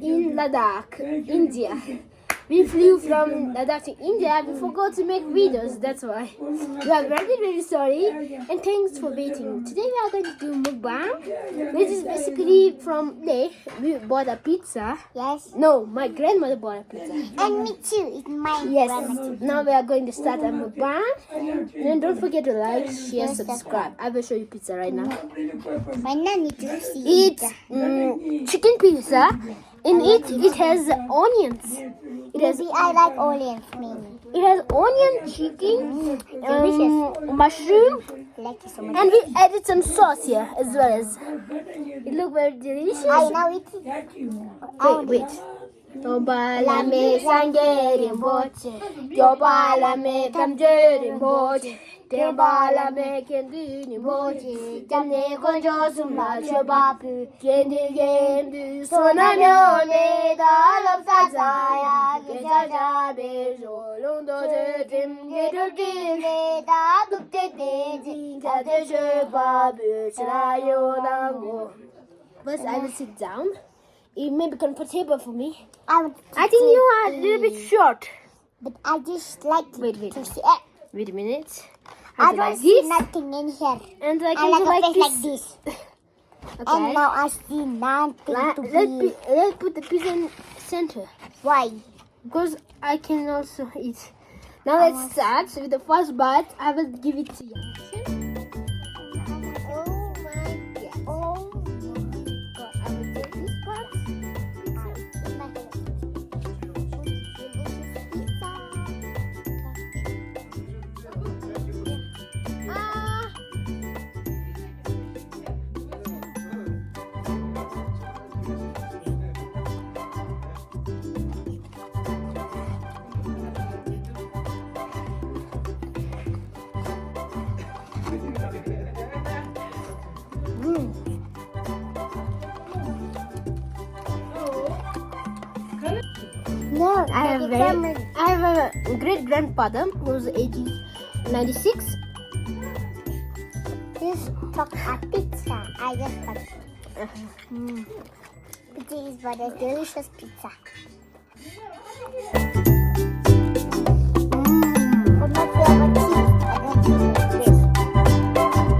in Ladakh, India. We flew from Ladakh to India. We forgot to make videos, that's why. We are very, very sorry. And thanks for waiting. Today we are going to do mukbang, which is basically from there. We bought a pizza. Yes. No, my grandmother bought a pizza. And me too. It's my Yes. grandma. Now we are going to start a mukbang. And don't forget to like, share, subscribe. I will show you pizza right now. My nanny to see It's chicken pizza. In it has onions. It has I like onions, mainly. It has onion, chicken, mushroom, Like it so much. and we added some sauce here as well as. It looks very delicious. I know it. Wait. Tobala me sangerin boche, Tobala me kamjerin boche, Tobala me kendini boche, Jamne konjo sumla shobapu, kendi kendi sonamyone dalap sazaya, kejaja bejo londo jetim gedurtile da dukte teji, kade shobapu chrayo nango. First, I will sit down. It may be comfortable for me. I think you are a little bit short. But I just like Wait. to see. Wait a minute. I do don't like see this. nothing in here. And I I can like do a like place this. like this. Okay. And now I see nothing to be. Let's put the pizza in center. Why? Because I can also eat. Now let's start. So with the first bite, I will give it to you. Oh my god. Oh my god. I will take this part. Ah. No, I have a great grandfather who's 96. This talk a pizza. I just got it. Pizza is but a delicious pizza. But my favorite cheese. I don't like this.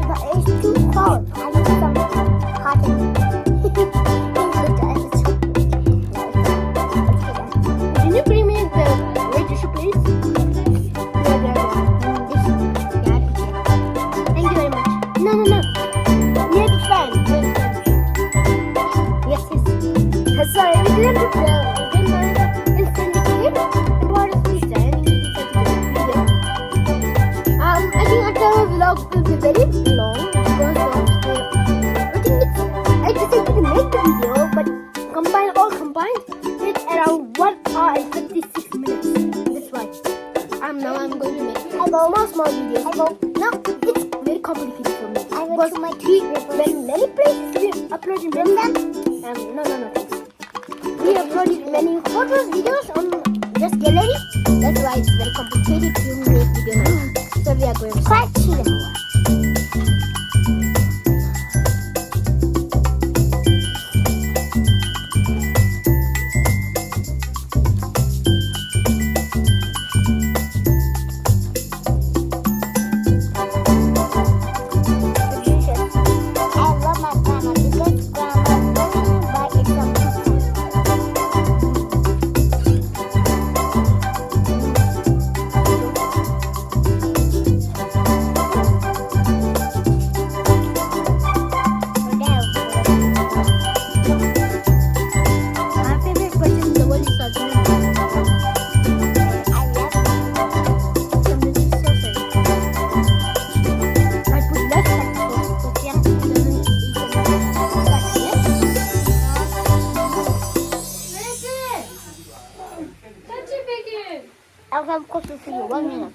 Because it's too cold. I need some hot and Can you bring me the red tissue, please? Thank you very much. No. Near the fan. Yes. Sorry, we didn't do the grandmother instant clip and bought a pizza and we decided to do a video. I think our vlog will be very long because of I decided to make the video, but combined, it's around 1 hour and 56 minutes. That's why. Now I'm going to make small videos. Now it's very complicated for me. Because when many places we upload in them. No. We uploaded many photos, videos on just gallery. That's why it's very complicated to make video now. So we are going to start. I'll have coffee for you. 1 minute.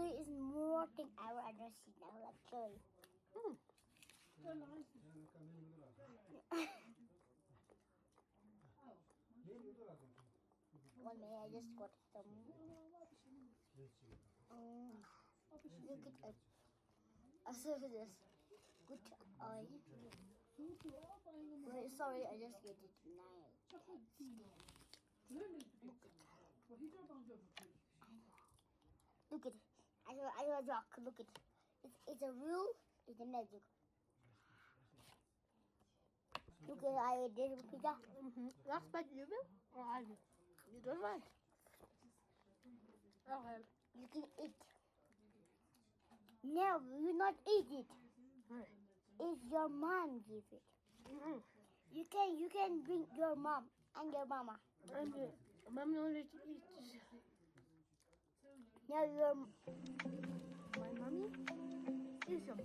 cherry is more thing I rather see now, like cherry. One minute, I just got some. Look at it. Also this. Good eye. Wait, sorry, I just get it now. Look at it. I rock. Look at it. It's a real. It's a magic. Look at I did pizza. Last bite you will? Or I will? You don't mind? Okay. You can eat. No, you not eat it. It's your mom give it. You can bring your mom and your mama. And mom only to eat. Now your My mommy is your.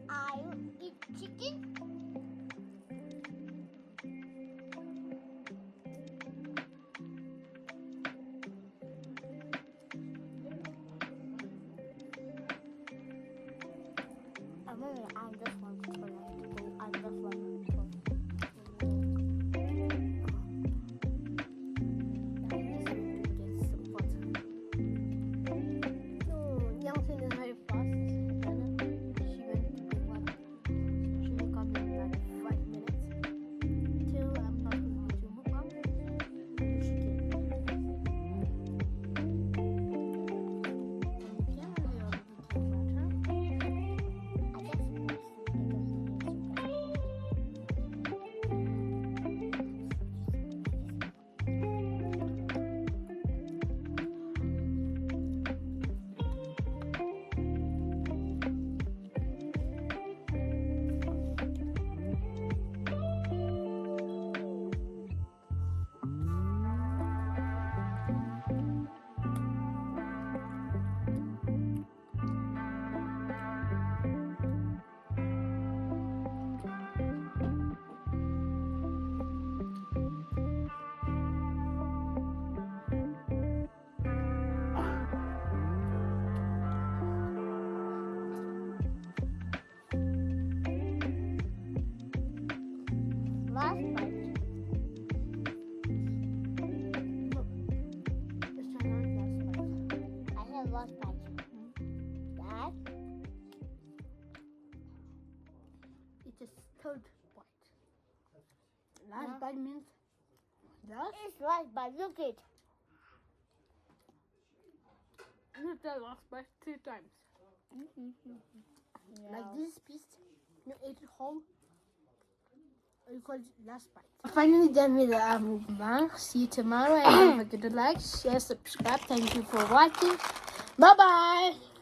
I eat chicken. I just want to go. I just want to go. I need to get some butter. Young thing is very fast. She went to bring water. She will come in like 5 minutes. Till I'm not going to Mukbang. She can. Last bite. It's not last bite. I have last bite. That It is third bite. Last bite means last. is last bite. Look it. You the last bite 3 times. Like this piece, you ate it whole. You call it last bite. Finally done with the mukbang. See you tomorrow and don't forget to like, share, subscribe. Thank you for watching. Bye bye.